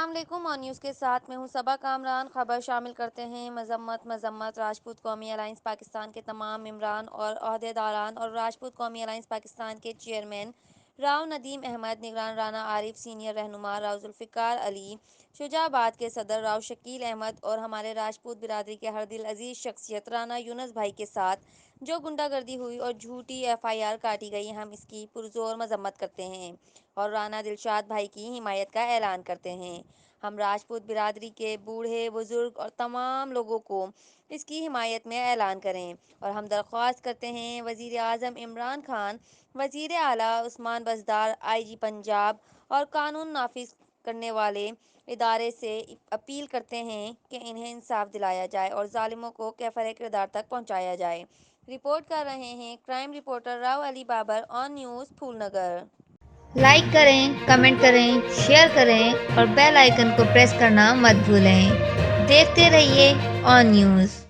السلام علیکم اور نیوز کے ساتھ میں ہوں صبا کامران۔ خبر شامل کرتے ہیں۔ مذمت راجپوت قومی الائنس پاکستان کے تمام ممبران اور عہدیداران اور راجپوت قومی الائنس پاکستان کے چیئرمین راؤ ندیم احمد، نگران رانا عارف، سینئر رہنما راؤ ذوالفقار علی، شجاع آباد کے صدر راؤ شکیل احمد اور ہمارے راجپوت برادری کے ہر دل عزیز شخصیت رانا یونس بھائی کے ساتھ جو غنڈہ گردی ہوئی اور جھوٹی ایف آئی آر کاٹی گئی، ہم اس کی پرزور مذمت کرتے ہیں اور رانا دلشاد بھائی کی حمایت کا اعلان کرتے ہیں۔ ہم راجپوت برادری کے بوڑھے، بزرگ اور تمام لوگوں کو اس کی حمایت میں اعلان کریں اور ہم درخواست کرتے ہیں وزیر اعظم عمران خان، وزیر اعلیٰ عثمان بزدار، آئی جی پنجاب اور قانون نافذ کرنے والے ادارے سے اپیل کرتے ہیں کہ انہیں انصاف دلایا جائے اور ظالموں کو کیفر کردار تک پہنچایا جائے۔ رپورٹ کر رہے ہیں کرائم رپورٹر راؤ علی بابر آن نیوز پھول نگر۔ لائک کریں، کمنٹ کریں، شیئر کریں اور بیل آئیکن کو پریس کرنا مت بھولیں۔ دیکھتے رہیے آن نیوز۔